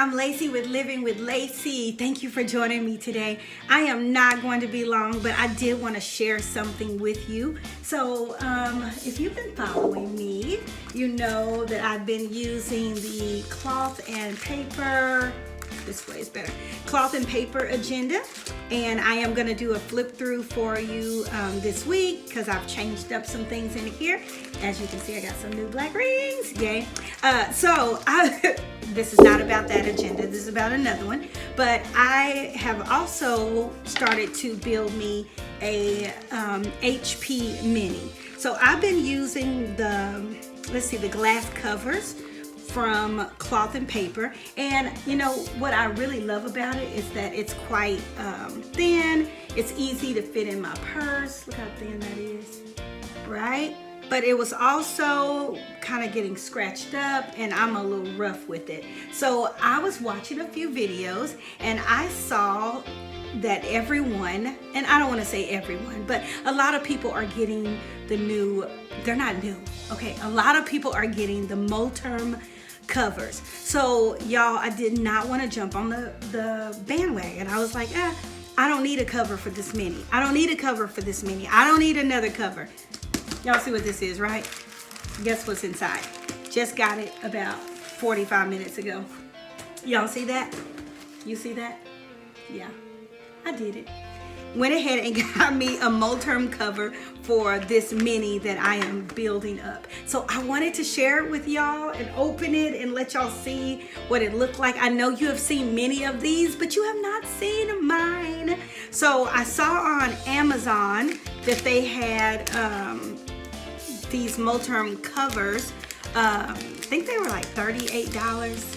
I'm Lacey with Living with Lacey. Thank you for joining me today. I am not going to be long, but I did want to share something with you. So if you've been following me, you know that I've been using the cloth and paper, this way is better, cloth and paper agenda. And I am going to do a flip through for you this week because I've changed up some things in here. As you can see, I got some new black rings. Yay. This is not about that agenda. This is about another one. But I have also started to build me a HP Mini. So I've been using the glass covers from cloth and paper, and you know what I really love about it is that it's quite thin. It's easy to fit in my purse. Look how thin that is, right? But it was also kind of getting scratched up, and I'm a little rough with it. So I was watching a few videos, and I saw that everyone, and I don't want to say everyone, but a lot of people are getting the new, they're not new, okay? A lot of people are getting the Moterm covers. So y'all, I did not want to jump on the bandwagon. I was like, I don't need a cover for this mini. I don't need a cover for this mini. I don't need another cover. Y'all see what this is, right? Guess what's inside? Just got it about 45 minutes ago. Y'all see that? You see that? Yeah, I did it. Went ahead and got me a Moterm cover for this mini that I am building up. So I wanted to share it with y'all and open it and let y'all see what it looked like. I know you have seen many of these, but you have not seen mine. So I saw on Amazon that they had these Moterm covers. I think they were like $38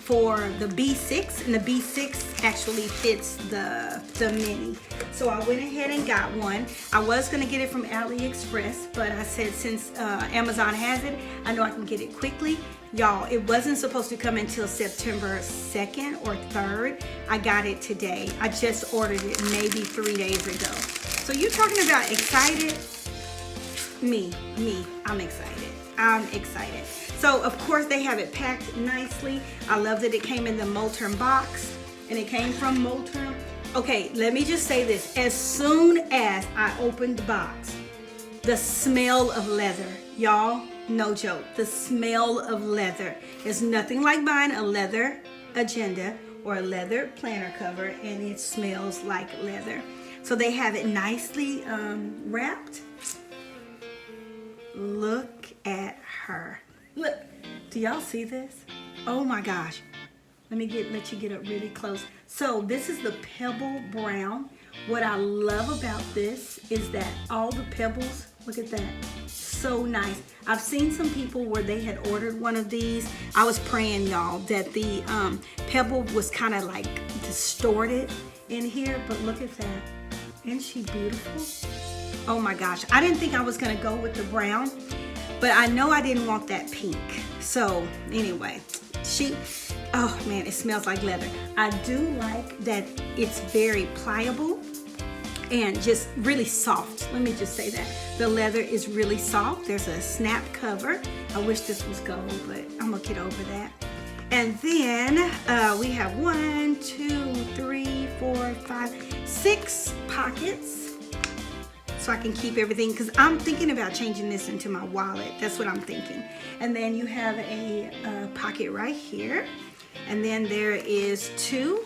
for the B6, and the B6 actually fits the mini. So I went ahead and got one. I was gonna get it from AliExpress, but I said since Amazon has it, I know I can get it quickly. Y'all, it wasn't supposed to come until September 2nd or 3rd. I got it today. I just ordered it maybe 3 days ago. So you're talking about excited? Me, I'm excited. I'm excited. So of course they have it packed nicely. I love that it came in the Moterm box and it came from Moterm. Okay, let me just say this. As soon as I opened the box, the smell of leather, y'all, no joke, the smell of leather. There's nothing like buying a leather agenda or a leather planner cover and it smells like leather. So they have it nicely wrapped. Look at her. Look, do y'all see this? Oh my gosh. Let you get up really close. So this is the pebble brown. What I love about this is that all the pebbles, look at that, so nice. I've seen some people where they had ordered one of these. I was praying, y'all, that the pebble was kind of like distorted in here, but look at that. Isn't she beautiful? Oh my gosh, I didn't think I was gonna go with the brown, but I know I didn't want that pink. So anyway, oh man, it smells like leather. I do like that it's very pliable and just really soft. Let me just say that. The leather is really soft. There's a snap cover. I wish this was gold, but I'm gonna get over that. And then we have 1, 2, 3, 4, 5, 6 pockets. So I can keep everything, because I'm thinking about changing this into my wallet. That's what I'm thinking. And then you have a pocket right here. And then there is 2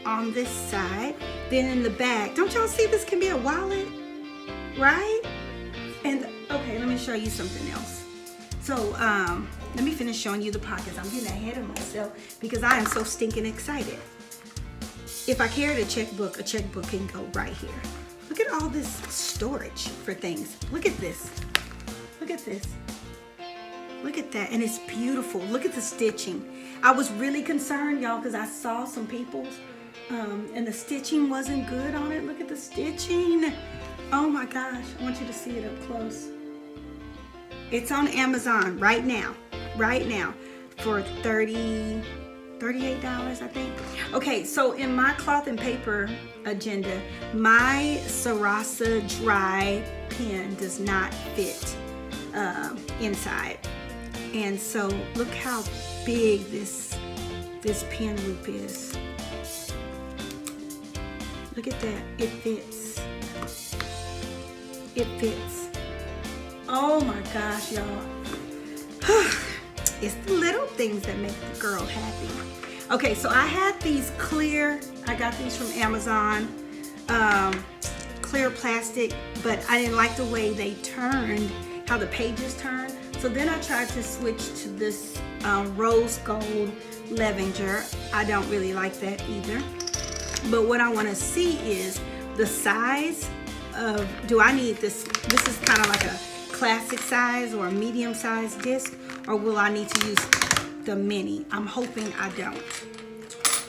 on this side. Then in the back, don't y'all see this can be a wallet, right? And okay, let me show you something else. So let me finish showing you the pockets. I'm getting ahead of myself because I am so stinking excited. If I carried a checkbook can go right here. Look at all this storage for things. Look at this. Look at this. Look at that. And it's beautiful. Look at the stitching. I was really concerned, y'all, because I saw some people's and the stitching wasn't good on it. Look at the stitching. Oh my gosh. I want you to see it up close. It's on Amazon right now. Right now. For $38, I think. Okay, so in my cloth and paper agenda, my Sarasa dry pen does not fit inside. And so look how big this this pin loop is. Look at that, it fits. It fits. Oh my gosh, y'all. It's the little things that make the girl happy. Okay, so I had these clear, I got these from Amazon, clear plastic, but I didn't like the way they turned, how the pages turn. So then I tried to switch to this rose gold Levenger. I don't really like that either. But what I want to see is the size of, do I need this? This is kind of like a classic size or a medium size disc, or will I need to use the mini? I'm hoping I don't.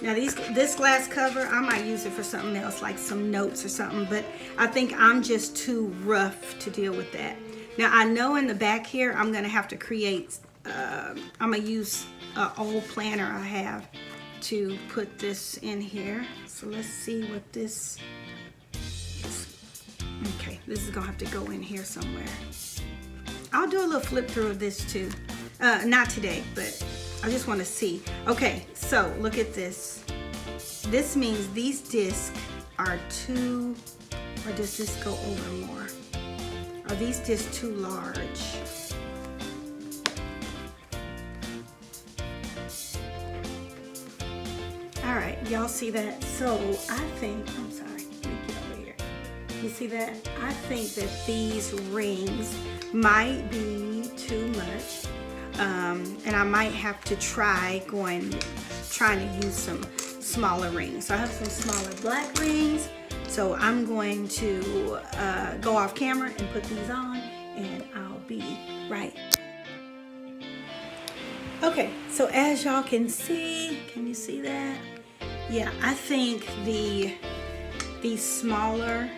Now this glass cover, I might use it for something else, like some notes or something, but I think I'm just too rough to deal with that. Now I know in the back here, I'm gonna have to create, I'm gonna use an old planner I have to put this in here. So let's see what this is. Okay, this is gonna have to go in here somewhere. I'll do a little flip through of this too. Not today, but I just want to see. Okay, so look at this. This means these discs are too, or does this go over more? Are these discs too large? All right, y'all see that? So I think, I'm sorry, let me get over here. You see that? I think that these rings might be too much. And I might have to trying to use some smaller rings. So I have some smaller black rings. So I'm going to go off camera and put these on, and I'll be right. Okay, so as y'all can you see that? Yeah, I think these smaller,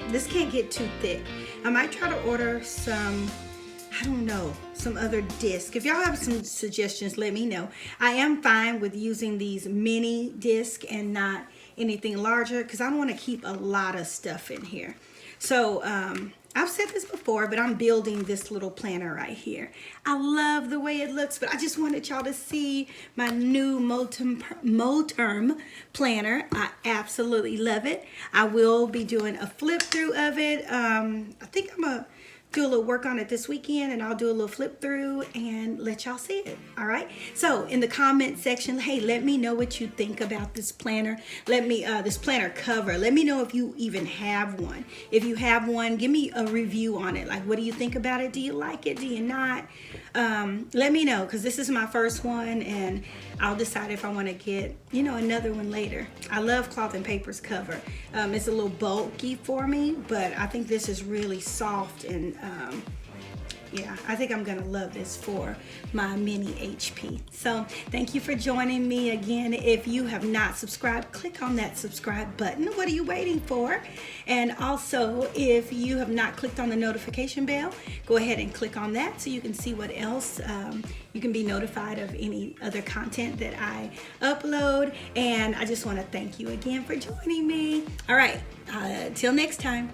this can't get too thick. I might try to order some, I don't know, some other disc. If y'all have some suggestions, let me know. I am fine with using these mini disc and not anything larger, because I don't want to keep a lot of stuff in here. So I've said this before, but I'm building this little planner right here. I love the way it looks, but I just wanted y'all to see my new Moterm planner. I absolutely love it. I will be doing a flip through of it. I think I'm gonna do a little work on it this weekend, and I'll do a little flip through and let y'all see it. All right, so in the comment section, hey, let me know what you think about this planner. Let me this planner cover, let me know if you even have one. If you have one, give me a review on it. Like, what do you think about it? Do you like it? Do you not? Let me know, because this is my first one, and I'll decide if I want to get, you know, another one later. I love cloth and paper's cover. It's a little bulky for me, but I think this is really soft, and yeah, I think I'm gonna love this for my mini HP. So thank you for joining me again. If you have not subscribed, click on that subscribe button. What are you waiting for? And also, if you have not clicked on the notification bell, go ahead and click on that so you can see what else, you can be notified of any other content that I upload. And I just want to thank you again for joining me. All right, till next time.